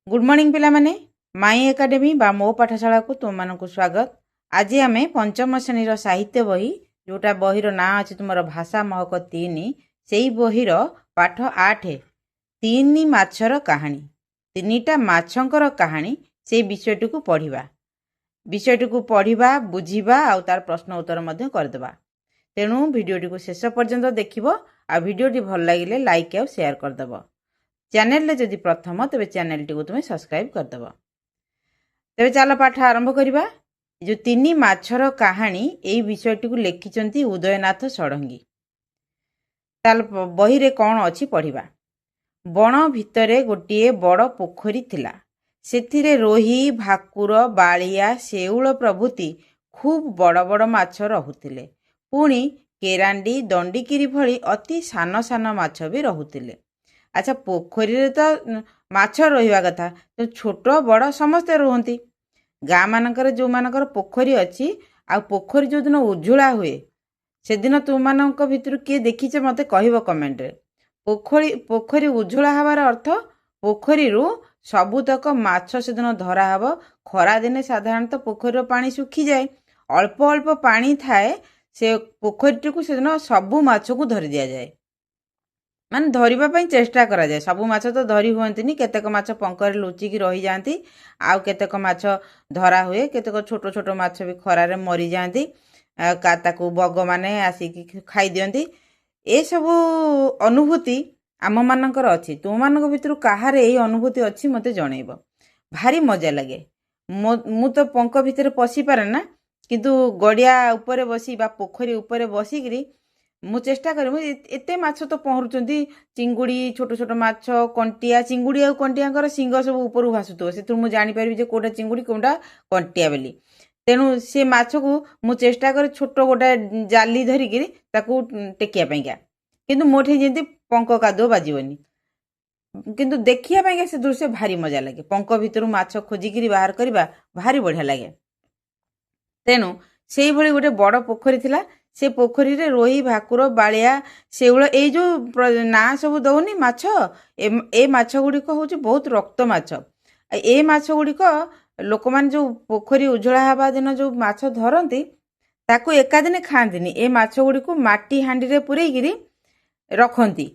Good morning पिला माने माई academy बा मो पाठशाला को तुम मानक स्वागत। आज आम पंचम श्रेणी साहित्य बही जोटा बहीर ना अच्छे तुम भाषा महक 3 से बहीर पाठ 8 तीन माछर कहानी तीनटा माछंकर कहानी से विषयटी को पढ़ा बुझा आ तार प्रश्न उत्तर करदेवा। तेणु भिडटी को शेष पर्यंत देखिब आ भिडटी भल लगे लाइक आ शेयर करदेव। चैनल रे जदि प्रथम तेरे चैनल टी को तुम्हें सब्सक्राइब करदेव। तेरे चल पाठ आरंभ करवा। जो तीन माछर कहानी यही विषयटी को लिखिं उदयनाथ षडंगी। ताल बही रे कौन अच्छी पढ़ा। बण भितरे गोटे बड़ पोखरी थिला। सेथिरे रोही भाकुर बालिया शेउल प्रभृति खूब बड़ बड़ माछ रहुथिले। पुणी केरांडी दंडीकिरी भली अति सान सान माछ भी रहुथिले। अच्छा पोखरी रे तो माछ रहिबा कथा तो छोट बड़ समस्ते रुहंती। गाँ मानकर जो मानकर पोखरी अच्छी आ पोखरी जो दिन उज्जुला हुए से दिन तुम भितर किए देखीचे मते कहब कमेंट रे। पोखरी उज्जुला हबार अर्थ पोखरी सबुतक माछ से दिन धरा हब। खरा दिने साधारणतः पोखरी पानी सुखी जाए, अल्प अल्प पानी थाए से पोखरी को से दिन सबू माछ को धरी दिया जाए, मान धरवाई चेष्टा करा जाए। सबू माछ तो धरी हुएंतिनी, केतेक माछ पंखरे लुचिकी रही जाती, आउ केतेक माछ धरा हुए, केतेक छोट छोट माछ भी खरारे मरी जाती, ताकू बग माने आसिकी खाई दियंती। ए सबू अनुभूति आम मानकर अच्छी। तुम मानक भितर कहार यही अनुभूति अच्छी मते जनइब। भारी मजा लगे। मु तो पंख भितर पशि पारे ना, किंतु गड़िया उपरे बसी बा पोखरी उपरे बसिकी मु चेष्टा करी एते माछ तो पहरुचंती। चिंगुड़ी छोट छोट माछ कंटिया चिंगुड़ी आ कंटिया सिंग सब ऊपर भासुथो से मु जानी पारिबी जे कोटा चिंगुड़ी कोटा कंटिया बेली। तेणु से माछ को मु चेष्टा कर छोट गोटे जाली धरिकी ताकू टेकिया पाइका, किंतु मोठे जेंती पंख कादो बाजिबनी। किंतु देखिया पाइका से दृश्य भारी मजा लगे। पंख भितर माछ खोजिकी बाहर करबा भारी बढ़िया लगे। तेणु से भली गोटे बड़ पोखरी थिला। से पोखरी रे रोही भाकुर बालिया शेउल ए जो ना सब दौनी माछ, ए माछ गुड़िक हूँ बहुत रक्त माछ। ए माछ गुड़िक लोक मैंने जो पोखरी उज्जला हवा दिन जो माछ धरती ताकू एका दिन खाआंतीनी। ए माछ गुड़िक माटी हांडी रे पुरैकिरी रखती।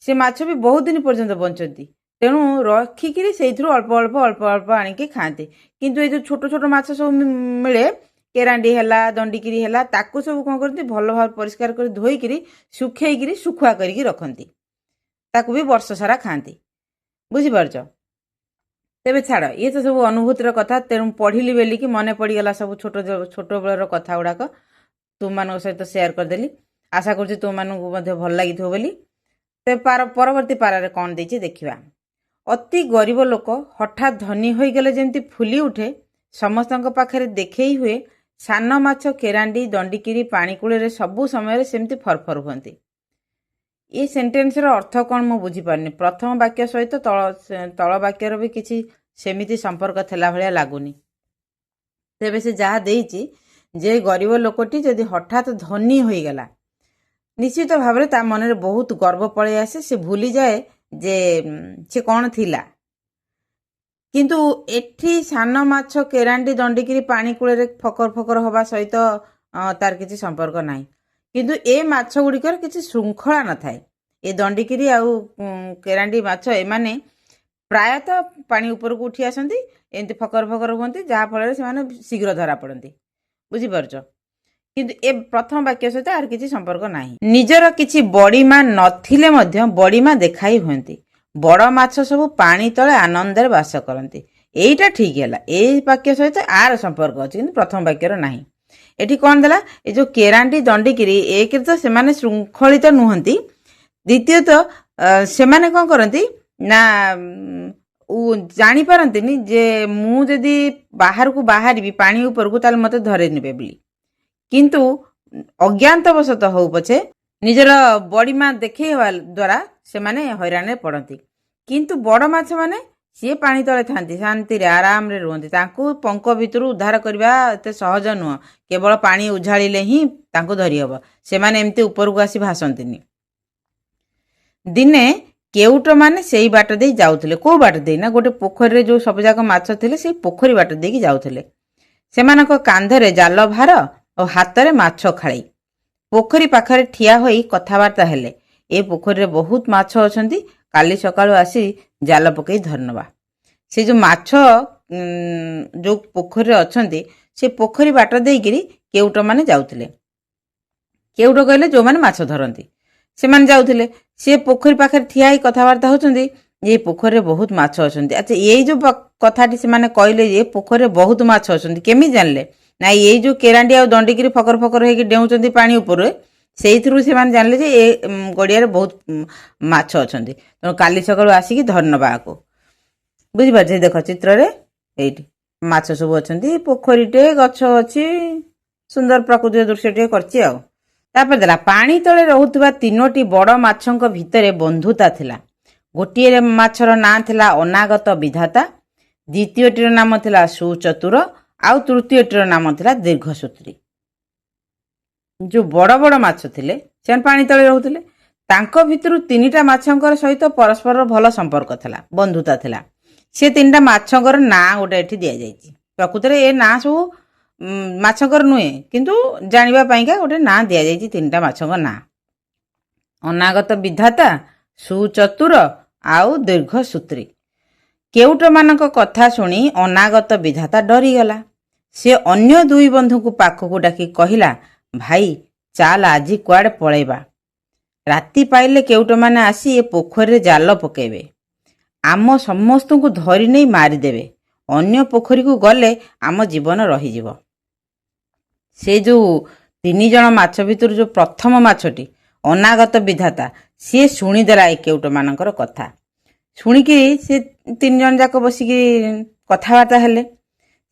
से माछ भी बहुत दिन पर्यंत बंचती। तेणु रखिकी से अल्प अल्प अल्प अल्प आणिकी खाआंती। किंतु ए जो छोट छोट माछ सब मिले, केरांडी हैला दंडीकिरी हैला, ताकू सब कौन करती भल भाव परिष्कार कर धोईकिरी सुखेइकिरी सुखुआ करिकी रखती। ताकू भी वर्ष सारा खाआंती। बुझिपारछ? तेबे छाड़ ये तो सब अनुभूतिर कथा। तेणु पढ़िली बेलिकी मने पड़गला सब छोट छोट बेलर कथा गुड़ाक तुम मान सहित शेयर करदेली। आशा करुँच तुम मानक भल लगी बोली। ते परवर्ती पारारे कौन देछि देखिबा। अति गरीब लोक हठात धनी होई गले जेमती फुली उठे, समस्तଙ୍କ पाखरे देखेई हुए। सान माछ केरांडी दंडीकिरी पानी कूले सबू समय सेमती फरफर हुंती। ये सेंटेन्स रो अर्थ कौन मु बुझी पारनी। प्रथम वाक्य सहित तल वाक्यर भी किसी सेमिति संपर्क थिला भलिया लागुनी। तेबे से जहा देइछि जे गरीब लोकटी जदि हठात धनी होई गला, निश्चित भाव ता मन रे बहुत गर्व पळे आसे। से भूली जाए जे से कौन थिला। किंतु एठी सान माछ केरांडी दंडीकिरी पानी कूले फकर फकर हवा सहित तार किसी संपर्क नाही। किंतु ए माछ गुड़िकर किसी श्रृंखला न थाए। ए दंडीकिरी आउ केरांडी माछ एमाने प्रायतः पानी ऊपर को उठी आसती, एमती फकर फकर हुंती, जहा फल से शीघ्र धरा पड़ती। बुझिपारछ? किंतु ए प्रथम वाक्य सहित आर किसी संपर्क नाही। निजर किसी बड़ीमा नथिले मध्य बड़ीमा देखाई हुंती। बड़ माछ सब पानी तले आनंदर बास करती। एटा ठीक है। ए वाक्य सहित आर संपर्क अच्छी, किंतु प्रथम वाक्यर नाही। एठी कौन देला ए जो केरांडी दंडीकिरी एक तो से माने श्रृंखलित नुहंती। द्वितीयत से माने कौन करती ना जानी पारंतीनी जे मु जदि बाहर को बाहरी पानी ऊपर को ताल मते धरे नेबे बोली। किंतु अज्ञातवशत हो पछे निजर बड़ीमा देखै हवा द्वारा से माने हैरान पड़ती। किंतु बड़ माछ माने सी पानी तले थांती, शांति रे आराम रे रुहंती। तांकू पंख भितर उद्धार करबा एते सहज नुह। केवल पानी उझाड़िले ही तांकू धरी हबो। से माने एमती ऊपर को आसी भासंतीनी। दिने କେଉଟମାନେ ସେଇ ବାଟ ଦେଇ ଯାଉଥିଲେ। କୋଉ ବାଟ ଦେଇ ନା ଗୋଟେ ପୋଖରୀରେ ଯୋଉ ସବୁଯାକ ମାଛ ଥିଲେ ସେଇ ପୋଖରୀ ବାଟ ଦେଇକି ଯାଉଥିଲେ। ସେମାନଙ୍କ କାନ୍ଧରେ ଜାଲ ଭାର ଓ ହାତରେ ମାଛ ଖାଳି। ପୋଖରୀ ପାଖରେ ଠିଆ ହୋଇ କଥାବାର୍ତ୍ତା ହେଲେ। ଏ ପୋଖରୀରେ ବହୁତ ମାଛ ଅଛନ୍ତି, କାଲି ସକାଳୁ ଆସି ଜାଲ ପକେଇ ଧରିନେବା। ସେ ଯୋଉ ମାଛ ଯୋଉ ପୋଖରୀରେ ଅଛନ୍ତି ସେ ପୋଖରୀ ବାଟ ଦେଇକିରି କେଉଟମାନେ ଯାଉଥିଲେ। କେଉଟ କହିଲେ ଯୋଉମାନେ ମାଛ ଧରନ୍ତି ସେମାନେ ଯାଉଥିଲେ। ସେ ପୋଖରୀ ପାଖରେ ଠିଆ ହେଇ କଥାବାର୍ତ୍ତା ହଉଛନ୍ତି ଏ ପୋଖରୀରେ ବହୁତ ମାଛ ଅଛନ୍ତି। ଆଚ୍ଛା, ଏଇ ଯୋଉ କଥାଟି ସେମାନେ କହିଲେ ଯେ ପୋଖରୀରେ ବହୁତ ମାଛ ଅଛନ୍ତି, କେମିତି ଜାଣିଲେ? ନା ଏଇ ଯୋଉ କେରାଣ୍ଡି ଆଉ ଦଣ୍ଡିକିରି ଫକର ଫକର ହେଇକି ଡେଉଁଛନ୍ତି ପାଣି ଉପରେ, ସେଇଥିରୁ ସେମାନେ ଜାଣିଲେ ଯେ ଏ ଗଡ଼ିଆରେ ବହୁତ ମାଛ ଅଛନ୍ତି, ତେଣୁ କାଲି ସକାଳୁ ଆସିକି ଧରିନେବା ଆକୁ। ବୁଝିପାରୁଛ? ଦେଖ ଚିତ୍ରରେ ଏଇଠି ମାଛ ସବୁ ଅଛନ୍ତି, ପୋଖରୀଟେ, ଗଛ ଅଛି, ସୁନ୍ଦର ପ୍ରାକୃତିକ ଦୃଶ୍ୟଟିଏ କରିଛି ଆଉ। ତାପରେ ଦେଲା ପାଣି ତଳେ ରହୁଥିବା 3ଟି ବଡ଼ ମାଛଙ୍କ ଭିତରେ ବନ୍ଧୁତା ଥିଲା। ଗୋଟିଏ ମାଛର ନାଁ ଥିଲା ଅନାଗତ ବିଧାତା, ଦ୍ୱିତୀୟଟିର ନାମ ଥିଲା ସୁଚତୁର, ଆଉ ତୃତୀୟଟିର ନାମ ଥିଲା ଦୀର୍ଘସୂତ୍ରୀ। ଯୋଉ ବଡ଼ ବଡ଼ ମାଛ ଥିଲେ ସେମାନେ ପାଣି ତଳେ ରହୁଥିଲେ। ତାଙ୍କ ଭିତରୁ 3ଟା ମାଛଙ୍କର ସହିତ ପରସ୍ପରର ଭଲ ସମ୍ପର୍କ ଥିଲା, ବନ୍ଧୁତା ଥିଲା। ସେ 3ଟା ମାଛଙ୍କର ନାଁ ଗୋଟେ ଏଠି ଦିଆଯାଇଛି। ପ୍ରକୃତରେ ଏ ନାଁ ସବୁ ମାଛଙ୍କର ନୁହେଁ, କିନ୍ତୁ ଜାଣିବା ପାଇଁକା ଗୋଟେ ନାଁ ଦିଆଯାଇଛି 3ଟା ମାଛଙ୍କ ନାଁ। ଅନାଗତ ବିଧାତା, ସୁଚତୁର ଆଉ ଦୀର୍ଘସୂତ୍ରୀ। କେଉଟମାନଙ୍କ କଥା ଶୁଣି ଅନାଗତ ବିଧାତା ଡରିଗଲା। ସେ ଅନ୍ୟ 2 ବନ୍ଧୁଙ୍କୁ ପାଖକୁ ଡାକି କହିଲା, ଭାଇ ଚାଲ ଆଜି କୁଆଡ଼େ ପଳେଇବା। ରାତି ପାଇଲେ କେଉଟମାନେ ଆସି ଏ ପୋଖରୀରେ ଜାଲ ପକେଇବେ। ଆମ ସମସ୍ତଙ୍କୁ ଧରି ନେଇ ମାରିଦେବେ। ଅନ୍ୟ ପୋଖରୀକୁ ଗଲେ ଆମ ଜୀବନ ରହିଯିବ। ସେ ଯୋଉ 3 ଜଣ ମାଛ ଭିତରୁ ଯୋଉ ପ୍ରଥମ ମାଛଟି ଅନାଗତ ବିଧାତା, ସିଏ ଶୁଣିଦେଲା ଏ କେଉଟମାନଙ୍କର କଥା। ଶୁଣିକି ସେ 3 ଜଣ ଯାକ ବସିକି କଥାବାର୍ତ୍ତା ହେଲେ।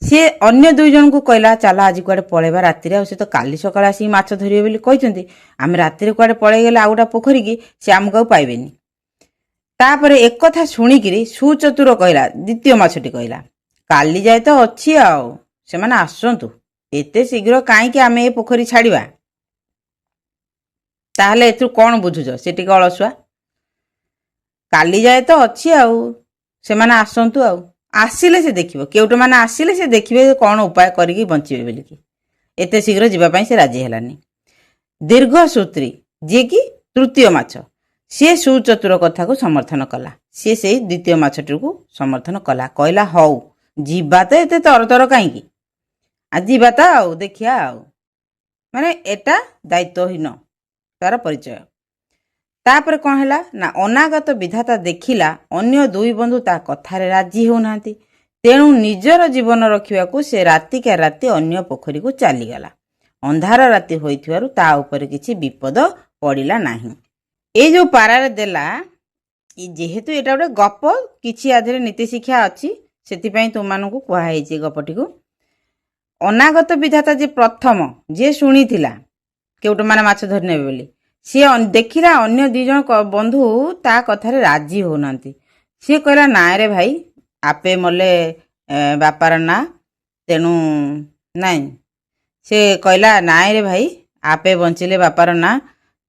ସିଏ ଅନ୍ୟ 2 ଜଣଙ୍କୁ କହିଲା, ଚାଲ ଆଜି କୁଆଡ଼େ ପଳେଇବା ରାତିରେ, ଆଉ ସେ ତ କାଲି ସକାଳେ ଆସିକି ମାଛ ଧରିବେ ବୋଲି କହିଛନ୍ତି, ଆମେ ରାତିରେ କୁଆଡ଼େ ପଳେଇଗଲେ ଆଉ ଗୋଟେ ପୋଖରୀକି, ସେ ଆମକୁ ଆଉ ପାଇବେନି। ତାପରେ ଏକଥା ଶୁଣିକିରି ସୁଚତୁର କହିଲା, ଦ୍ୱିତୀୟ ମାଛଟି କହିଲା, କାଲି ଯାଏ ତ ଅଛି, ଆଉ ସେମାନେ ଆସନ୍ତୁ, ଏତେ ଶୀଘ୍ର କାହିଁକି ଆମେ ଏ ପୋଖରୀ ଛାଡ଼ିବା? ତାହେଲେ ଏଥିରୁ କ'ଣ ବୁଝୁଛ? ସେ ଟିକେ ଅଳସୁଆ। କାଲି ଯାଏ ତ ଅଛି, ଆଉ ସେମାନେ ଆସନ୍ତୁ, ଆଉ ଆସିଲେ ସେ ଦେଖିବ, କେଉଟମାନେ ଆସିଲେ ସେ ଦେଖିବେ କ'ଣ ଉପାୟ କରିକି ବଞ୍ଚିବେ ବୋଲିକି। ଏତେ ଶୀଘ୍ର ଯିବା ପାଇଁ ସେ ରାଜି ହେଲାନି। ଦୀର୍ଘସୂତ୍ରୀ, ଯିଏକି ତୃତୀୟ ମାଛ, ସିଏ ସୁଚତୁର କଥାକୁ ସମର୍ଥନ କଲା। ସିଏ ସେଇ ଦ୍ୱିତୀୟ ମାଛଟିକୁ ସମର୍ଥନ କଲା, କହିଲା, ହଉ ଯିବା ତ, ଏତେ ତରତର କାହିଁକି, ଯିବା ତ, ଆଉ ଦେଖିବା ଆଉ। ମାନେ ଏଟା ଦାୟିତ୍ୱହୀନ ତାର ପରିଚୟ। ତାପରେ କ'ଣ ହେଲା ନା ଅନାଗତ ବିଧାତା ଦେଖିଲା ଅନ୍ୟ 2 ବନ୍ଧୁ ତା କଥାରେ ରାଜି ହେଉନାହାନ୍ତି। ତେଣୁ ନିଜର ଜୀବନ ରଖିବାକୁ ସେ ରାତିକା ରାତି ଅନ୍ୟ ପୋଖରୀକୁ ଚାଲିଗଲା। ଅନ୍ଧାର ରାତି ହୋଇଥିବାରୁ ତା ଉପରେ କିଛି ବିପଦ ପଡ଼ିଲା ନାହିଁ। ଏଇ ଯୋଉ ପାରାରେ ଦେଲା, ଯେହେତୁ ଏଟା ଗୋଟେ ଗପ, କିଛି ଆଧିରେ ନୀତି ଶିକ୍ଷା ଅଛି, ସେଥିପାଇଁ ତୁମମାନଙ୍କୁ କୁହାହେଇଛି ଗପଟିକୁ। ଅନାଗତ ବିଧାତା ଯେ ପ୍ରଥମ ଯିଏ ଶୁଣିଥିଲା କେଉଟମାନେ ମାଛ ଧରି ନେବେ ବୋଲି, ସିଏ ଦେଖିଲା ଅନ୍ୟ 2 ଜଣ ବନ୍ଧୁ ତା କଥାରେ ରାଜି ହେଉନାହାନ୍ତି। ସିଏ କହିଲା, ନାଇଁରେ ଭାଇ, ଆପେ ମଲେ ବାପାର ନା, ତେଣୁ ନାଇଁ। ସେ କହିଲା, ନାଇଁରେ ଭାଇ, ଆପେ ବଞ୍ଚିଲେ ବାପାର ନା,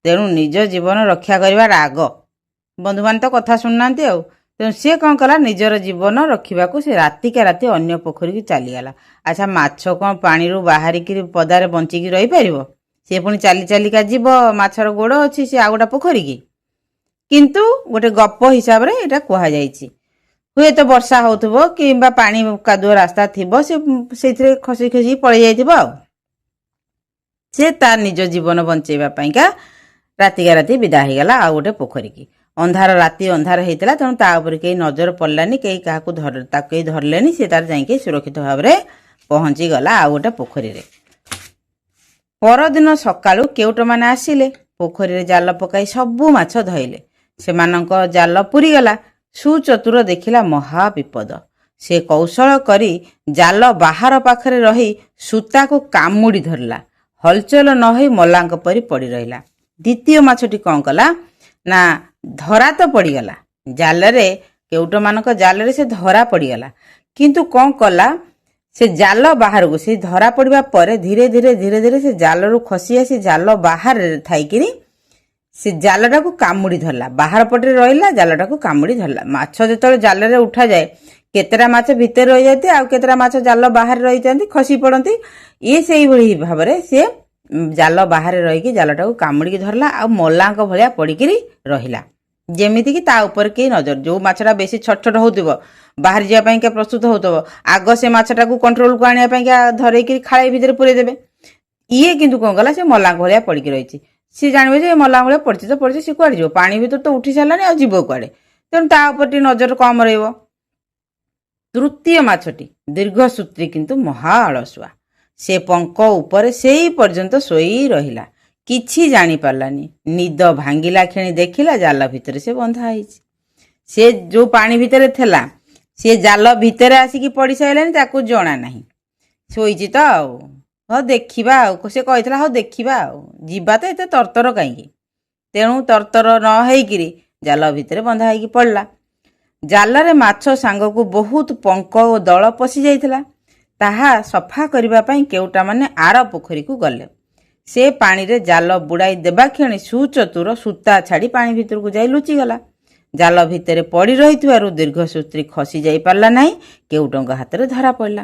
ତେଣୁ ନିଜ ଜୀବନ ରକ୍ଷା କରିବାର ଆଗ। ବନ୍ଧୁମାନେ ତ କଥା ଶୁଣୁନାହାନ୍ତି ଆଉ, ତେଣୁ ସିଏ କ'ଣ କଲା, ନିଜର ଜୀବନ ରଖିବାକୁ ସେ ରାତିକା ରାତି ଅନ୍ୟ ପୋଖରୀକୁ ଚାଲିଗଲା। ଆଚ୍ଛା, ମାଛ କ'ଣ ପାଣିରୁ ବାହାରିକି ପଦାରେ ବଞ୍ଚିକି ରହିପାରିବ? ସେ ପୁଣି ଚାଲି ଚାଲିକା ଯିବ, ମାଛର ଗୋଡ଼ ଅଛି, ସେ ଆଉ ଗୋଟେ ପୋଖରୀକି। କିନ୍ତୁ ଗୋଟେ ଗପ ହିସାବରେ ଏଇଟା କୁହାଯାଇଛି। ହୁଏତ ବର୍ଷା ହେଉଥିବ କିମ୍ବା ପାଣି କାଦୁଅ ରାସ୍ତା ଥିବ, ସେ ସେଇଥିରେ ଖସି ଖସି ପଳେଇ ଯାଇଥିବ, ଆଉ ସେ ତାର ନିଜ ଜୀବନ ବଞ୍ଚେଇବା ପାଇଁକା ରାତିକା ରାତି ବିଦା ହେଇଗଲା ଆଉ ଗୋଟେ ପୋଖରୀକି। ଅନ୍ଧାର ରାତି ଅନ୍ଧାର ହେଇଥିଲା, ତେଣୁ ତା ଉପରେ କେହି ନଜର ପଡ଼ିଲାନି, କେହି କାହାକୁ ତାକୁ କେହି ଧରିଲେନି। ସେ ତାର ଯାଇକି ସୁରକ୍ଷିତ ଭାବରେ ପହଞ୍ଚିଗଲା ଆଉ ଗୋଟେ ପୋଖରୀରେ। ପରଦିନ ସକାଳୁ କେଉଟମାନେ ଆସିଲେ, ପୋଖରୀରେ ଜାଲ ପକାଇ ସବୁ ମାଛ ଧଇଲେ। ସେମାନଙ୍କ ଜାଲ ପୂରିଗଲା। ସୁଚତୁର ଦେଖିଲା ମହା ବିପଦ। ସେ କୌଶଳ କରି ଜାଲ ବାହାର ପାଖରେ ରହି ସୂତାକୁ କାମୁଡ଼ି ଧରିଲା। ହଲଚଲ ନ ହୋଇ ମଲାଙ୍କ ପରି ପଡ଼ି ରହିଲା। ଦ୍ୱିତୀୟ ମାଛଟି କ'ଣ କଲା ନା ଧରା ତ ପଡ଼ିଗଲା ଜାଲରେ, କେଉଟମାନଙ୍କ ଜାଲରେ ସେ ଧରା ପଡ଼ିଗଲା। କିନ୍ତୁ କ'ଣ କଲା, ସେ ଜାଲ ବାହାରକୁ, ସେ ଧରା ପଡ଼ିବା ପରେ ଧୀରେ ଧୀରେ ଧୀରେ ଧୀରେ ସେ ଜାଲରୁ ଖସି ଆସି ଜାଲ ବାହାରେ ଥାଇକିରି ସେ ଜାଲଟାକୁ କାମୁଡ଼ି ଧରିଲା, ବାହାର ପଟରେ ରହିଲା, ଜାଲଟାକୁ କାମୁଡ଼ି ଧରିଲା। ମାଛ ଯେତେବେଳେ ଜାଲରେ ଉଠାଯାଏ କେତେଟା ମାଛ ଭିତରେ ରହିଯାନ୍ତି ଆଉ କେତେଟା ମାଛ ଜାଲ ବାହାରେ ରହିଯାନ୍ତି, ଖସି ପଡ଼ନ୍ତି। ଇଏ ସେଇଭଳି ଭାବରେ ସିଏ ଜାଲ ବାହାରେ ରହିକି ଜାଲଟାକୁ କାମୁଡ଼ିକି ଧରିଲା ଆଉ ମଲାଙ୍କ ଭଳିଆ ପଡ଼ିକିରି ରହିଲା। ଯେମିତିକି ତା ଉପରେ କେହି ନଜର, ଯେଉଁ ମାଛଟା ବେଶୀ ଛୋଟ ଛୋଟ ହେଉଥିବ, ବାହାରି ଯିବା ପାଇଁକା ପ୍ରସ୍ତୁତ ହେଉଥିବ, ଆଗ ସେ ମାଛଟାକୁ କଣ୍ଟ୍ରୋଲକୁ ଆଣିବା ପାଇଁକା ଧରେଇକିରି ଖାଳି ଭିତରେ ପୁରେଇ ଦେବେ। ଇଏ କିନ୍ତୁ କ'ଣ କଲା, ସେ ମଲାଙ୍କ ଭଳିଆ ପଡ଼ିକି ରହିଛି। ସିଏ ଜାଣିବ ଯେ ମଲାଙ୍କ ଭଳିଆ ପଡ଼ିଛି ତ ପଡ଼ିଛି, ସିଏ କୁଆଡ଼େ ଯିବ? ପାଣି ଭିତରେ ତ ଉଠି ସାରିଲାଣି, ଆଉ ଯିବ କୁଆଡ଼େ? ତେଣୁ ତା ଉପରେ ଟିକେ ନଜର କମ୍ ରହିବ। ତୃତୀୟ ମାଛଟି ଦୀର୍ଘସୂତ୍ରୀ କିନ୍ତୁ ମହା ଅଳସୁଆ। ସେ ପଙ୍କ ଉପରେ ସେଇ ପର୍ଯ୍ୟନ୍ତ ଶୋଇ ରହିଲା, କିଛି ଜାଣିପାରିଲାନି। ନିଦ ଭାଙ୍ଗିଲା କ୍ଷଣି ଦେଖିଲା ଜାଲ ଭିତରେ ସେ ବନ୍ଧା ହେଇଛି। ସେ ଯେଉଁ ପାଣି ଭିତରେ ଥିଲା ସେ ଜାଲ ଭିତରେ ଆସିକି ପଡ଼ିସାରିଲାଣି, ତାକୁ ଜଣା ନାହିଁ। ଶୋଇଛି ତ ଆଉ, ହଉ ଦେଖିବା ଆଉ, ସେ କହିଥିଲା ହଉ ଦେଖିବା ଆଉ, ଯିବା ତ ଏତେ ତରତର କାହିଁକି? ତେଣୁ ତରତର ନ ହେଇକିରି ଜାଲ ଭିତରେ ବନ୍ଧା ହେଇକି ପଡ଼ିଲା। ଜାଲରେ ମାଛ ସାଙ୍ଗକୁ ବହୁତ ପଙ୍କ ଓ ଦଳ ପଶି ଯାଇଥିଲା। ତାହା ସଫା କରିବା ପାଇଁ କେଉଟାମାନେ ଆର ପୋଖରୀକୁ ଗଲେ। ସେ ପାଣିରେ ଜାଲ ବୁଡ଼ାଇ ଦେବା କ୍ଷଣି ସୁଚତୁର ସୂତା ଛାଡ଼ି ପାଣି ଭିତରକୁ ଯାଇ ଲୁଚିଗଲା। ଜାଲ ଭିତରେ ପଡ଼ି ରହିଥିବାରୁ ଦୀର୍ଘସୂତ୍ରୀ ଖସି ଯାଇପାରିଲା ନାହିଁ, କେଉଟଙ୍କ ହାତରେ ଧରା ପଡ଼ିଲା।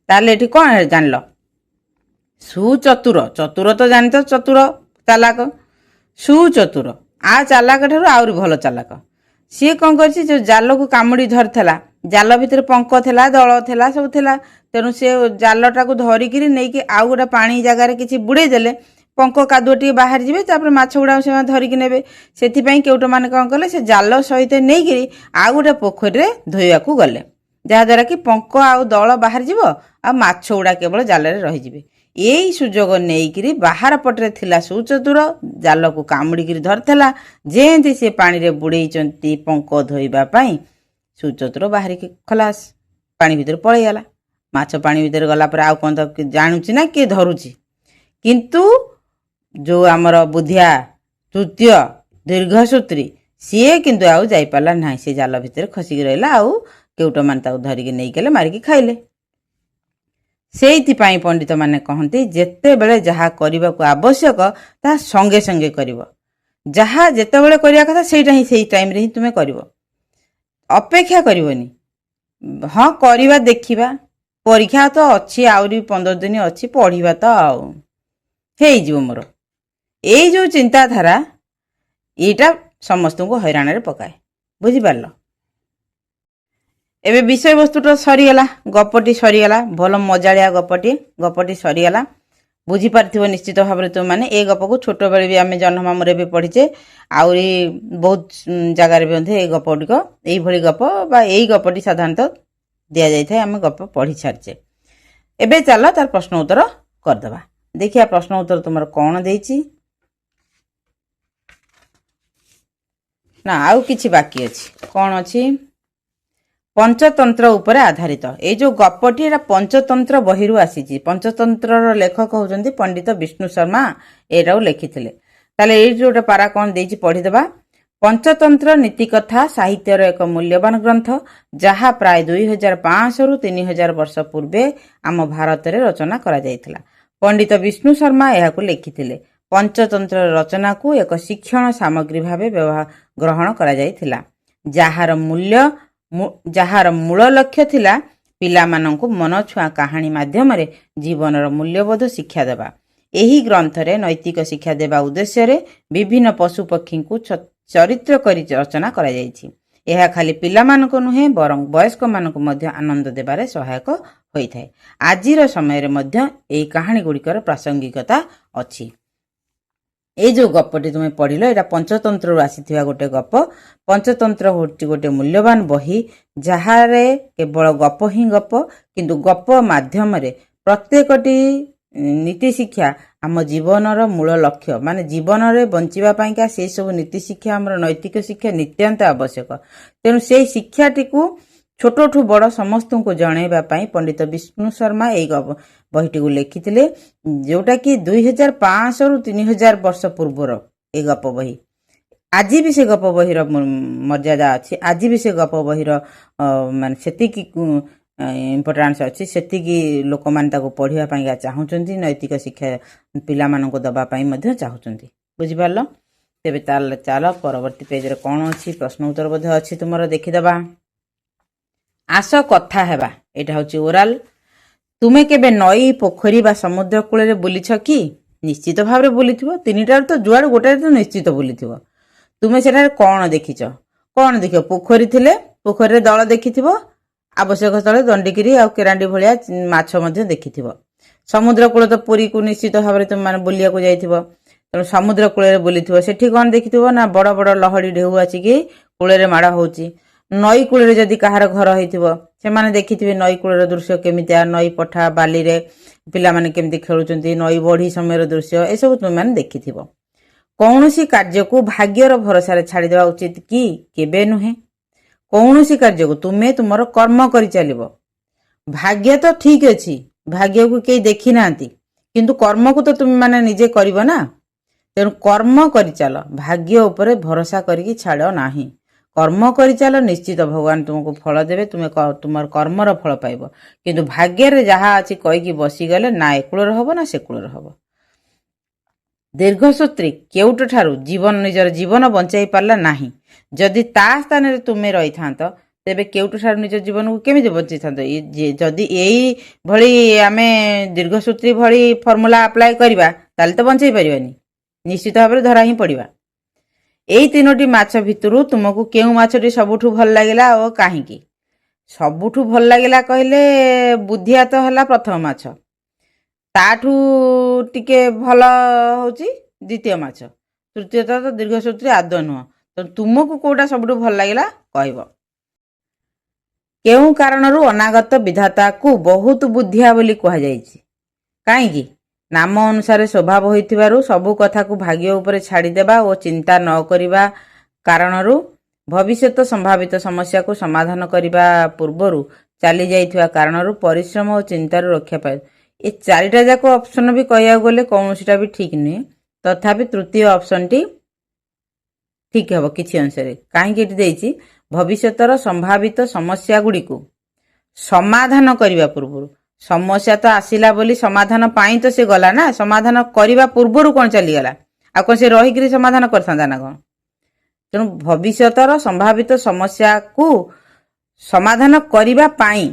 ତାହେଲେ ଏଠି କ'ଣ ଜାଣିଲ? ସୁଚତୁର, ଚତୁର ତ ଜାଣିଛ, ଚତୁର ଚାଲାକ। ସୁଚତୁର ଆ ଚାଲାକ ଠାରୁ ଆହୁରି ଭଲ ଚାଲାକ। ସିଏ କ'ଣ କରିଛି, ଯେଉଁ ଜାଲକୁ କାମୁଡ଼ି ଧରିଥିଲା, ଜାଲ ଭିତରେ ପଙ୍କ ଥିଲା, ଦଳ ଥିଲା, ସବୁ ଥିଲା। ତେଣୁ ସେ ଜାଲଟାକୁ ଧରିକିରି ନେଇକି ଆଉ ଗୋଟେ ପାଣି ଜାଗାରେ କିଛି ବୁଡ଼େଇ ଦେଲେ ପଙ୍କ କାଦୁଅ ଟିକେ ବାହାରି ଯିବେ, ତାପରେ ମାଛ ଗୁଡ଼ାକ ସେମାନେ ଧରିକି ନେବେ। ସେଥିପାଇଁ କେଉଟମାନେ କ'ଣ କଲେ, ସେ ଜାଲ ସହିତ ନେଇକିରି ଆଉ ଗୋଟେ ପୋଖରୀରେ ଧୋଇବାକୁ ଗଲେ, ଯାହାଦ୍ୱାରା କି ପଙ୍କ ଆଉ ଦଳ ବାହାରି ଯିବ ଆଉ ମାଛ ଗୁଡ଼ା କେବଳ ଜାଲରେ ରହିଯିବେ। ଏଇ ସୁଯୋଗ ନେଇକିରି ବାହାର ପଟରେ ଥିଲା ସୁଚତୁର, ଜାଲକୁ କାମୁଡ଼ିକିରି ଧରିଥିଲା। ଯେମିତି ସେ ପାଣିରେ ବୁଡ଼େଇଛନ୍ତି ପଙ୍କ ଧୋଇବା ପାଇଁ, ସୁଚତୁର ବାହାରିକି ଖଲାସ ପାଣି ଭିତରେ ପଳେଇଗଲା। ମାଛ ପାଣି ଭିତରେ ଗଲା ପରେ ଆଉ କ'ଣ ତ ଜାଣୁଛି ନା କିଏ ଧରୁଛି? କିନ୍ତୁ ଯେଉଁ ଆମର ବୁଦ୍ଧିଆ ତୃତୀୟ ଦୀର୍ଘସୂତ୍ରୀ, ସିଏ କିନ୍ତୁ ଆଉ ଯାଇପାରିଲା ନାହିଁ। ସେ ଜାଲ ଭିତରେ ଖସିକି ରହିଲା, ଆଉ କେଉଟମାନେ ତାକୁ ଧରିକି ନେଇଗଲେ, ମାରିକି ଖାଇଲେ। ସେଇଥିପାଇଁ ପଣ୍ଡିତମାନେ କହନ୍ତି, ଯେତେବେଳେ ଯାହା କରିବାକୁ ଆବଶ୍ୟକ ତାହା ସଙ୍ଗେ ସଙ୍ଗେ କରିବ। ଯାହା ଯେତେବେଳେ କରିବା କଥା ସେଇଟା ହିଁ ସେଇ ଟାଇମ୍ରେ ହିଁ ତୁମେ କରିବ, ଅପେକ୍ଷା କରିବନି। ହଁ କରିବା, ଦେଖିବା, ପରୀକ୍ଷା ତ ଅଛି, ଆହୁରି 15 ଦିନ ଅଛି, ପଢ଼ିବା ତ ଆଉ ହେଇଯିବ ମୋର। ଏଇ ଯେଉଁ ଚିନ୍ତାଧାରା, ଏଇଟା ସମସ୍ତଙ୍କୁ ହଇରାଣରେ ପକାଏ। ବୁଝିପାରିଲ? ଏବେ ବିଷୟବସ୍ତୁଟା ସରିଗଲା, ଗପଟି ସରିଗଲା, ଭଲ ମଜାଳିଆ ଗପଟି ସରିଗଲା। ବୁଝିପାରିଥିବ ନିଶ୍ଚିତ ଭାବରେ ତୁମମାନେ। ଏ ଗପକୁ ଛୋଟବେଳେ ବି ଆମେ ଜହ୍ନମାମୁଁରେ ବି ପଢ଼ିଛେ, ଆହୁରି ବହୁତ ଜାଗାରେ ବି ମଧ୍ୟ ଏଇ ଗପଗୁଡ଼ିକ, ଏଇଭଳି ଗପ ବା ଏଇ ଗପଟି ସାଧାରଣତଃ ଦିଆଯାଇଥାଏ, ଆମେ ଗପ ପଢ଼ି ସାରିଛେ। ଏବେ ଚାଲ ତାର ପ୍ରଶ୍ନ ଉତ୍ତର କରିଦେବା। ଦେଖିବା ପ୍ରଶ୍ନ ଉତ୍ତର ତୁମର କ'ଣ ଦେଇଛି ନା ଆଉ କିଛି ବାକି ଅଛି? କ'ଣ ଅଛି? ପଞ୍ଚତନ୍ତ୍ର ଉପରେ ଆଧାରିତ। ଏଇ ଯେଉଁ ଗପଟି, ଏଇଟା ପଞ୍ଚତନ୍ତ୍ର ବହିରୁ ଆସିଛି। ପଞ୍ଚତନ୍ତ୍ରର ଲେଖକ ହେଉଛନ୍ତି ପଣ୍ଡିତ ବିଷ୍ଣୁ ଶର୍ମା, ଏଇଟାକୁ ଲେଖିଥିଲେ। ତାହେଲେ ଏଇ ଯେଉଁଟା ପାରା କ'ଣ ଦେଇଛି ପଢ଼ିଦେବା। ପଞ୍ଚତନ୍ତ୍ର ନୀତିକଥା ସାହିତ୍ୟର ଏକ ମୂଲ୍ୟବାନ ଗ୍ରନ୍ଥ, ଯାହା ପ୍ରାୟ 2500ରୁ 3000 ବର୍ଷ ପୂର୍ବେ ଆମ ଭାରତରେ ରଚନା କରାଯାଇଥିଲା। ପଣ୍ଡିତ ବିଷ୍ଣୁ ଶର୍ମା ଏହାକୁ ଲେଖିଥିଲେ। ପଞ୍ଚତନ୍ତ୍ରର ରଚନାକୁ ଏକ ଶିକ୍ଷଣ ସାମଗ୍ରୀ ଭାବେ ଗ୍ରହଣ କରାଯାଇଥିଲା, ଯାହାର ମୂଳ ଲକ୍ଷ୍ୟ ଥିଲା ପିଲାମାନଙ୍କୁ ମନଛୁଆଁ କାହାଣୀ ମାଧ୍ୟମରେ ଜୀବନର ମୂଲ୍ୟବୋଧ ଶିକ୍ଷା ଦେବା। ଏହି ଗ୍ରନ୍ଥରେ ନୈତିକ ଶିକ୍ଷା ଦେବା ଉଦ୍ଦେଶ୍ୟରେ ବିଭିନ୍ନ ପଶୁପକ୍ଷୀଙ୍କୁ ଚରିତ୍ର କରି ରଚନା କରାଯାଇଛି। ଏହା ଖାଲି ପିଲାମାନଙ୍କୁ ନୁହେଁ, ବରଂ ବୟସ୍କମାନଙ୍କୁ ମଧ୍ୟ ଆନନ୍ଦ ଦେବାରେ ସହାୟକ ହୋଇଥାଏ। ଆଜିର ସମୟରେ ମଧ୍ୟ ଏହି କାହାଣୀଗୁଡ଼ିକର ପ୍ରାସଙ୍ଗିକତା ଅଛି। ଏଇ ଯେଉଁ ଗପଟି ତୁମେ ପଢ଼ିଲ, ଏଇଟା ପଞ୍ଚତନ୍ତ୍ରରୁ ଆସିଥିବା ଗୋଟେ ଗପ। ପଞ୍ଚତନ୍ତ୍ର ହେଉଛି ଗୋଟେ ମୂଲ୍ୟବାନ ବହି, ଯାହାରେ କେବଳ ଗପ ହିଁ ଗପ, କିନ୍ତୁ ଗପ ମାଧ୍ୟମରେ ପ୍ରତ୍ୟେକଟି ନୀତିଶିକ୍ଷା ଆମ ଜୀବନର ମୂଳ ଲକ୍ଷ୍ୟ, ମାନେ ଜୀବନରେ ବଞ୍ଚିବା ପାଇଁକା ସେସବୁ ନୀତିଶିକ୍ଷା, ଆମର ନୈତିକ ଶିକ୍ଷା ନିତ୍ୟାନ୍ତ ଆବଶ୍ୟକ। ତେଣୁ ସେଇ ଶିକ୍ଷାଟିକୁ ଛୋଟଠୁ ବଡ଼ ସମସ୍ତଙ୍କୁ ଜଣାଇବା ପାଇଁ ପଣ୍ଡିତ ବିଷ୍ଣୁ ଶର୍ମା ଏଇ ବହିଟିକୁ ଲେଖିଥିଲେ, ଯେଉଁଟାକି 2500ରୁ 3000 ବର୍ଷ ପୂର୍ବର ଏ ଗପ ବହି। ଆଜି ବି ସେ ଗପ ବହିର ମର୍ଯ୍ୟାଦା ଅଛି, ଆଜି ବି ସେ ଗପ ବହିର ମାନେ ସେତିକି ଇମ୍ପୋର୍ଟାନ୍ସ ଅଛି, ସେତିକି ଲୋକମାନେ ତାକୁ ପଢ଼ିବା ପାଇଁକା ଚାହୁଁଛନ୍ତି, ନୈତିକ ଶିକ୍ଷା ପିଲାମାନଙ୍କୁ ଦେବା ପାଇଁ ମଧ୍ୟ ଚାହୁଁଛନ୍ତି। ବୁଝିପାରିଲ? तेबे चल परवर्ती पेज रे कौन अच्छी प्रश्न उत्तर बोध अच्छी तुम देखीदबा। आस कथा हेबा एटा होची ओराल। तुमे केबे नई पोखरी बा समुद्र कूल रे बुलीछ कि? निश्चित भाव में बुलीथिबो। तीनिटार तो जुआड़ गोटे तो निश्चित बुलीथिबो। तुमे सेठारे कौन देखिछ? कौन देख? पोखरी थिले पोखरी रे दल देखिथिबो। आवश्यक स्थले दंडिकिरी आ केरांडी भलिया माछ मध्य देखिथिबो। समुद्र कूल तो पुरी को निश्चित भाव में तुम माने बुलिया को जाइथिबो। तेणु समुद्र कूल रे बुलीथिबो। सेठी कौन देखिथिबो ना बड़ बड़ लहड़ी ढेउ आछिकी कूल रे माड़ होउची। नई कूल रे जदि काहार घर होइथिबो से माने देखिथिबे नई कूल रे दृश्य केमितिया, नई पठा बाली रे पिला माने केमिति खेलुचंती, नई बढ़ी समय दृश्य ए सब तुम माने देखिथिबो। कौनसी कार्य को भाग्यर भरोसा रे छाड़ी देवा उचित कि? केबे नुहे। कौनसी कार्य को तुमे तुमर कर्म करि चलिबो। भाग्य तो ठीक अछि, भाग्य को केई देखि नांती, किंतु कर्म को तो तुम माने निजे करिबो ना। तेणु कर्म करि चल, भाग्य उपरे भरोसा करिकी छाड़ नाही। कर्म करि चल, निश्चित भगवान तुमको फल देबे, तुमे तुमर कर्मर फल पाइबो। किंतु भाग्य रे जहा अछि कहिकी बसी गले ना ए कूलर हबो ना से कूलर हबो। दीर्घसूत्री केउट ठारू जीवन निजर जीवन बंचाई पारला नाही। जदि ता स्थान रे तुमे रही थांत तेबे केउट ठारू निजर जीवन को केमिति बंचाई थांत? जदि एई भली आमे दीर्घसूत्री भली फॉर्मूला अप्लाई करिबा ताले तो बंचाई परिबानी, निश्चित भाव में धरा ही पड़िबा। एई तीनोटी माछ भितरु तुमको केउ माछटी सबुठु भल लागिला ओ काहीकी? सबुठु भल लागिला कहले बुद्धिया तो हला प्रथम माछ, ताठू टिके भल होची द्वितीय माछ, तृतीय तो दीर्घसूत्री आद नुह। तो तुमको कोटा सबुठु भल लागिला कहबो। केउ कारणरू अनागत विधाता को बहुत बुद्धिया बोली कहा जायछि? काहीकी? नाम अनुसार स्वभाव होइथिबारु सबु कथा को भाग्य उपरे छाड़ी देबा और चिंता न करिबा कारणरू भविष्यत संभावित समस्या को समाधान करिबा पूर्वरु चली जाइथिबा कारणरू परिश्रम और चिंतारू रक्षा पाए। ए चारिटा जाक ऑप्शन भी कहया गले कौनसीटा भी ठीक नुहे, तथापि तृतीय ऑप्शन टी ठीक हबो किछि अंशरे। काहीकि एटी देइछि भविष्यतर संभावित समस्या गुडी को समाधान करिबा पूर्वरु। समस्या तो आसिला बोली समाधान पाई तो से गला ना, समाधान करिबा पूर्वरु कोन चली गला आ कोन से रही करी समाधान करथांदा ना कोन। तेणु भविष्यतर संभावित समस्या को समाधान करिबा पाई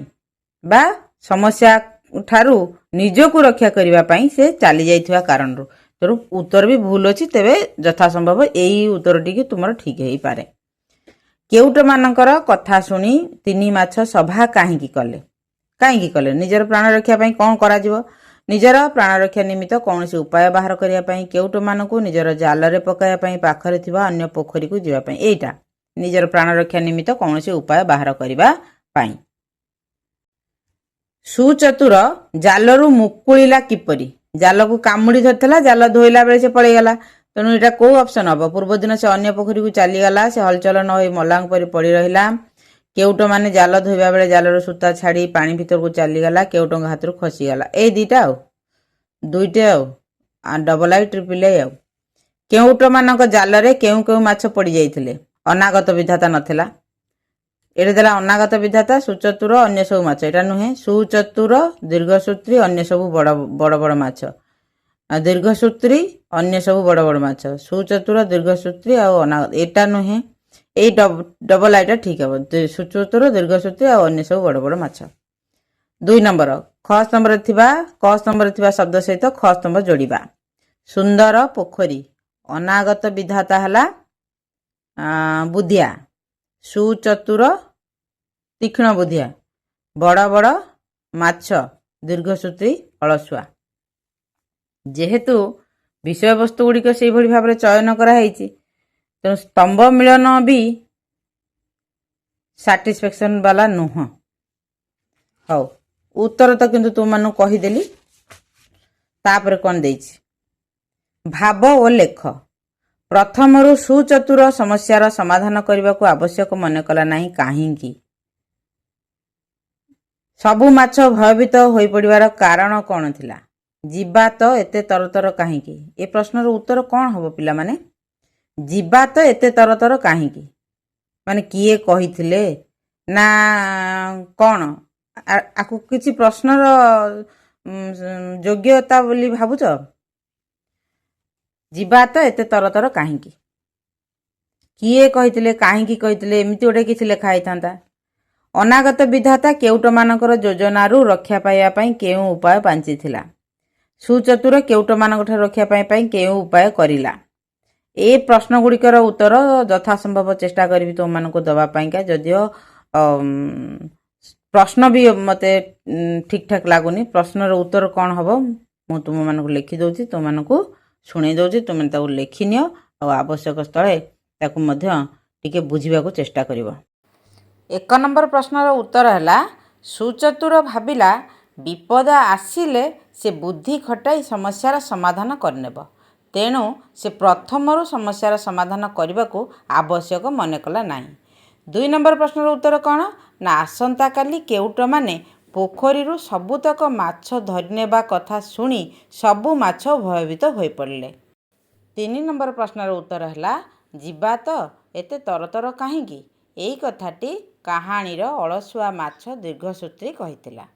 बा समस्या ठारू निजको रक्षा करिबा पाई से चली जाइथिबा कारणरू। तेणु उत्तर भी भूल अछि, तेबे यथा संभव एई उत्तरटी कि तुमर ठीक हेई पारे। केउट मानकर कथा सुनी तिनी माछ सभा काहीकि कले? काहीकि कले? निजर प्राण रक्षा पाई कोन करा जिवो? निजर प्राण रक्षा निमित्त कौनसी उपाय बाहर करिया पाई केउट मानकु निजर जाल रे पकाया पाई पाखरे थिबा अन्य पोखरी को जिबा पाई। एटा निजर प्राण रक्षा निमित्त कौनसी उपाय बाहर करिबा पाई। सुचतुर जालरू मुकुलिला किपरि? जाल को कामुड़ी धरथला, जाल धोइला बेले से पळै गला। तेणु एटा को ऑप्शन हबो? पूर्व दिन से अन्य पोखरी को चली गला, से हलचल न होई मलांग परि पड़ी रहिला। केउट माने जाल धोइबा बेले जालर सूता छाड़ी पानी भीतर को चली गला, केउटंग हाथरू खसी गला। ए दीटा आउ दुईटे आ डबल आई ट्रिपल आई आउ। केउट मानक जाल रे केउ केउ माछ पड़ी जाइथिले? अनागत विधाता नथिला। एटा देला अनागत विधाता, सुचतुर अन्य सब माछ। एटा नुहे। सुचतुर दीर्घसूत्री अन्य सब बड़ बड़ बड़ माछ। दीर्घसूत्री अन्य सब बड़ बड़ माछ। सुचतुर दीर्घसूत्री आ अनागत एटा नुहे। ए डबल आईटा ठीक है। सुचतुर दीर्घसूत्री आ अन्य सब बड़ बड़ माछ। 2 नंबर ख स्तंभ रे थिबा क स्तंभ रे थिबा शब्द सहित ख स्तंभ जोड़िबा। सुंदर पोखरी अनागत विधाता हला बुद्धिया, सुचतुर तीक्ष्ण बुद्धिया, बड़ बड़ माछ दीर्घसूत्री अलसुआ। जेहेतु विषय वस्तु गुड़िक से भली भाव चयन कराई तेणु स्तंभ मिलन भी साटिस्फैक्शन वाला नुह। हौ उत्तर तो किंतु तुम मानु कहीदेली। तापर कौन देइछि? भाव ओ लेख। प्रथमरु सुचतुर समस्यार समाधान करने को आवश्यक मन कला नहीं काहींकी? सबु माछ भयभीत होई पड़िबार कारण कौन थिला? जीवा तो एते तरतर काहींकी? ए प्रश्नर उत्तर कौन हबो पिला माने? जीवा तो एते तरतर काहींकी माने किए कहिथिले ना कौन? आकु किछि प्रश्नर योग्यता बोली भाबुछ? जीवा तो एते तरतर काहींकी? किए कहिथिले काहींकी कहिथिले एमिति गोटे किछि लेखा होइथांता। अनागत विधाता केउटमानकर योजनारू रक्षा पाइबा पई केउ उपाय बांचिथिला। सुचतुर केउटमानकठारु रक्षा पाइबा पई केउ उपाय करिला। ए प्रश्न गुड़िकर उत्तर यथासंभव चेष्टा करी तुमको दवापाइका। जदिओ प्रश्न भी मते ठीक ठाक लगुनि। प्रश्नर उत्तर कौन हम मु तुम मानक लिखि दौची, तुम मानक शुणी दौची, तुम लिखि नियो और आवश्यक स्थले ताकू मध्य टिके बुझिबाकू चेष्टा करिवो। 1 नंबर प्रश्नर उत्तर है सुचतुर भाविला विपद आसिले से बुद्धि खटाई समस्यार समाधान करनेब। तेणु से प्रथमरु समस्यार समाधान करने को आवश्यक मन कला नहीं। 2 नंबर प्रश्नर उत्तर कौन ना आसंता काली केउट माने पोखरी सबुतक माछ धरिनेबा कथा शुणी सबु माछ भयभीत हो पड़े। 3 नंबर प्रश्नर उत्तर है जीवा तो एते तरतर कहीं यही कथाटी कहानीर अलसुआ माछ दीर्घसूत्री कहिथिला।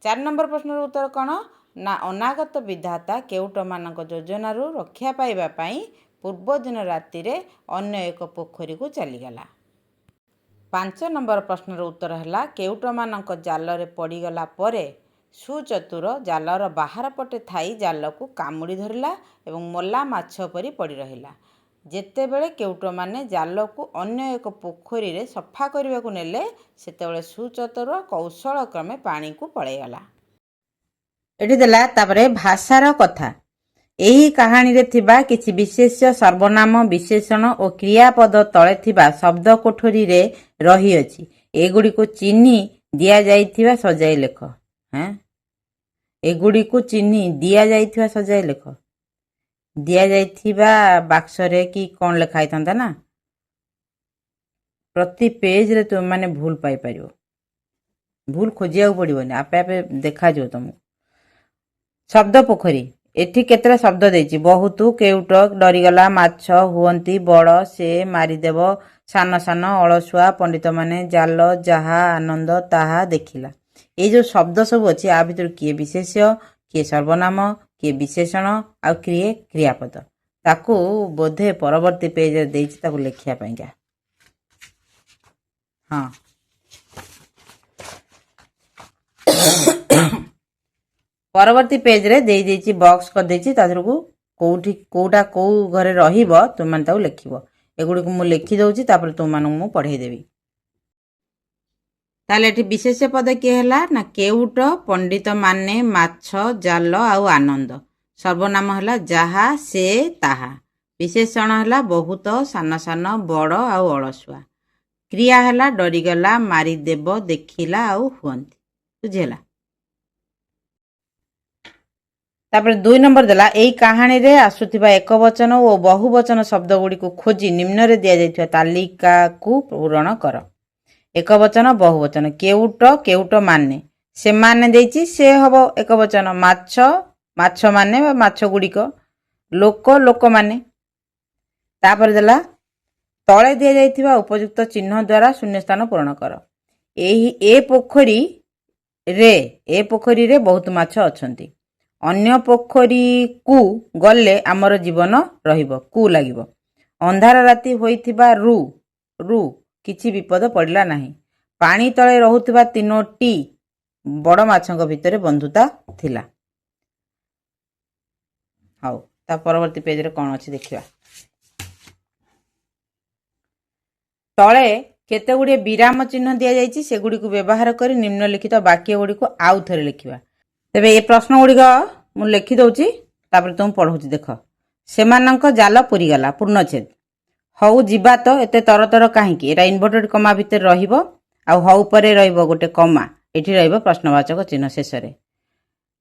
4 नंबर प्रश्नर उत्तर कौन ना अनागत विधाता केउट मानक योजनारू रक्षा पाइबा पई पूर्व दिन राति रे अन्य एक पोखरी को चलीगला। 5 नंबर प्रश्नर उत्तर है केउट मानक जाल रे पड़ीगला परे सुचतुर जालर बाहर पटे थाई जाल को कामुड़ी धरला एवं मल्ला माछ परी पड़ी रहिला। जेतेबेले केउट माने जाल को अन्य एक पोखरी रे सफा करने को नेले सेतेबेले सुचतुर कौशल क्रमे पानी को पळेगला। एठी देला तापरे भाषार कथा। एही कहानी रे थिबा किछि विशेष्य सर्वनाम विशेषण और क्रियापद तळे थिबा शब्द कोठरी रे रही अछि। एगुडी को चिन्ही दिया जाइथिबा सजाई लेख। एगुडी को चिन्ही दिया जाइथिबा सजाई लेख। दिया जाइथिबा बाक्स रे कि कोन लेखा आइथांता ना। प्रति पेज रे तुम माने भूल पाई परियो। भूल खोजिया पड़िबोनी, आपे आपे देखा जो तुमको। शब्द पोखरी एठी केतरा शब्द देछि। बहुत, केउट, डरीगला, माछ, हुअंती, बड़, से, मारिदेव, सान सान, अलसुआ, पंडित माने, जाल, जहा, आनंद, ताहा, देखिला। ये जो शब्द सब अच्छी आ भीतर किए विशेष्य, किए सर्वनाम, किए विशेषण आ किए क्रियापद ताकू बोधे परवर्ती पेज रे देछि ताकू लेखिया पाइका। हाँ परवर्ती पेज रे दे देछि बॉक्स कर देछि तादर को कोठी कोटा को घरे रहिबो तुम मन ताऊ लिखिबो। एगुडी को मु लिखि दउछि तापर तुम मानू मु पढाई देबी। ताले एठी विशेष्य पद के हला ना केउट, पंडित माने, माछ, जाल आउ आनंद। सर्वनाम हला जहा, से, ताहा। विशेषण हला बहुत, सान सान, बड़ आउ अलसुआ। क्रिया हला डरीगला, मारिदेव, देखिला आउ हुअंती। बुझिला। तापर 2 नंबर देला एई कहानी रे आसुथिबा एक वचन और बहुवचन शब्द गुडी को खोजी निम्न रे दिया जाइथिबा तालिका को पूरण कर। एक वचन बहुवचन केउट, केउट माने, से माने देछि से हबो एक वचन। माछ, माछ माने बा माछ गुडीक। लोक, लोक माने। तापर देला तळे दिया जाइथिबा उपयुक्त चिन्ह द्वारा शून्य स्थान पूरण कर। ए पोखरी रे बहुत माछ अछंती। अन्य पोखरी को गले आमर जीवन रहिबो कु लागिबो। अंधार राति होइथिबा रु किछि विपद पड़िला नाही। पानी तळे रहुथिबा तीनोटी बड़ माछक भितरे बंधुता थिला। हाउ ता परवर्ती पेज रे कोन अछि देखिबा। तळे केते गुडी विराम चिन्ह दिया जाइछि सेगुडी को व्यवहार करी निम्नलिखित वाक्य गुडी को आउ थरे लिखिबा। तेबे ए प्रश्न गुडी मु लिखि दउछि तापर तुम पढौछि देख। सेमानंक जाल पुरी गला पूर्णछेद। हौ जीवा तो एते तरतर काहींकी एटा इन्वर्टेड कमा भितर रहिबो आ हौ परे रहिबो गोटे कमा एठी रहिबो प्रश्नवाचक चिन्ह शेष रे।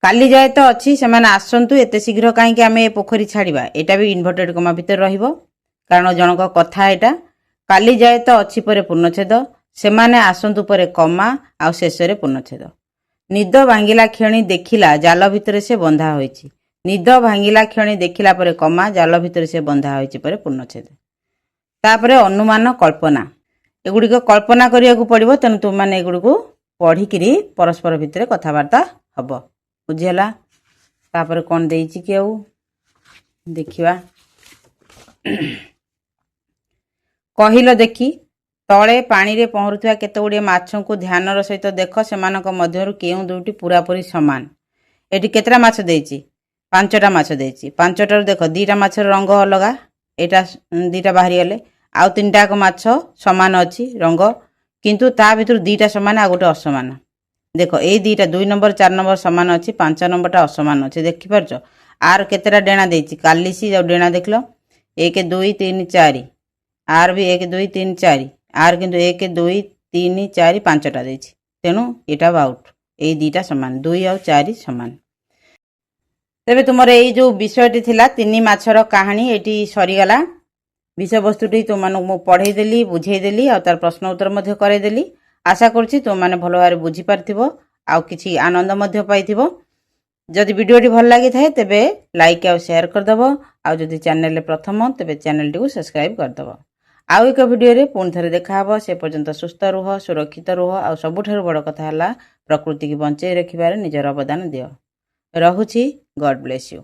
काली जाय तो अछि सेमाने आसंतु एते शीघ्र काहींकी आमे ए पोखरी छाड़िबा एटा भी इन्वर्टेड कमा भितर रहिबो कारण जनक कथा एटा। काली जाय तो अछि परे पूर्णछेद, सेमाने आसंतु परे कमा आ शेष रे पूर्णछेद। निद भांगिला क्षणी देखिला जाल भितर से बंधा होइछि। निद भांगिला क्षणी देखिला परे कमा जाल भितर से बंधा होइछि परे पूर्णछेद। तापरे अनुमान कल्पना एगुडी को कल्पना करिया को पड़िबो तेनु तुम माने एगुडी को पढ़ी किरी परस्पर भितर कथावार्ता हबो। बुझियला। तापरे कोन देइछि केउ देखिबा। କହିଲ ଦେଖି ତଳେ ପାଣିରେ ପହଁରୁଥିବା କେତେଗୁଡ଼ିଏ ମାଛଙ୍କୁ ଧ୍ୟାନର ସହିତ ଦେଖ। ସେମାନଙ୍କ ମଧ୍ୟରୁ କେଉଁ ଦୁଇଟି ପୂରାପୂରି ସମାନ? ଏଠି କେତେଟା ମାଛ ଦେଇଛି? 5ଟା ମାଛ ଦେଇଛି। 5ଟାରୁ ଦେଖ 2ଟା ମାଛର ରଙ୍ଗ ଅଲଗା, ଏଇଟା 2ଟା ବାହାରିଗଲେ। ଆଉ 3ଟାକ ମାଛ ସମାନ ଅଛି ରଙ୍ଗ, କିନ୍ତୁ ତା ଭିତରୁ 2ଟା ସମାନ ଆଉ ଗୋଟେ ଅସମାନ। ଦେଖ ଏଇ 2ଟା 2 ନମ୍ବର 4 ନମ୍ବର ସମାନ ଅଛି, 5 ନମ୍ବରଟା ଅସମାନ ଅଛି। ଦେଖିପାରୁଛ? ଆର କେତେଟା ଡେଣା ଦେଇଛି? କାଲିସି ଆଉ ଡେଣା ଦେଖିଲ 1 2 3 4। ଆର ବି 1 2 3 4। ଆର କିନ୍ତୁ 1 2 3 4 5ଟା ଦେଇଛି। ତେଣୁ ଏଇଟା ଆଉଟ୍। ଏଇ 2ଟା ସମାନ, 2 ଆଉ 4 ସମାନ। ତେବେ ତୁମର ଏଇ ଯେଉଁ ବିଷୟଟି ଥିଲା 3 ମାଛର କାହାଣୀ, ଏଠି ସରିଗଲା। ବିଷୟବସ୍ତୁଟି ତୁମମାନଙ୍କୁ ମୁଁ ପଢ଼େଇଦେଲି, ବୁଝେଇଦେଲି ଆଉ ତାର ପ୍ରଶ୍ନ ଉତ୍ତର ମଧ୍ୟ କରାଇଦେଲି। ଆଶା କରୁଛି ତୁମମାନେ ଭଲ ଭାବରେ ବୁଝିପାରିଥିବ ଆଉ କିଛି ଆନନ୍ଦ ମଧ୍ୟ ପାଇଥିବ। ଯଦି ଭିଡ଼ିଓଟି ଭଲ ଲାଗିଥାଏ ତେବେ ଲାଇକ୍ ଆଉ ସେୟାର କରିଦେବ। ଆଉ ଯଦି ଚ୍ୟାନେଲରେ ପ୍ରଥମ ତେବେ ଚ୍ୟାନେଲଟିକୁ ସବସ୍କ୍ରାଇବ୍ କରିଦେବ। ଆଉ ଏକ ଭିଡ଼ିଓରେ ପୁଣି ଥରେ ଦେଖାହେବ। ସେ ପର୍ଯ୍ୟନ୍ତ ସୁସ୍ଥ ରୁହ, ସୁରକ୍ଷିତ ରୁହ ଆଉ ସବୁଠାରୁ ବଡ଼ କଥା ହେଲା ପ୍ରକୃତିକୁ ବଞ୍ଚାଇ ରଖିବାରେ ନିଜର ଅବଦାନ ଦିଅ। ରହୁଛି। ଗଡ୍ ବ୍ଲେସ୍ ୟୁ।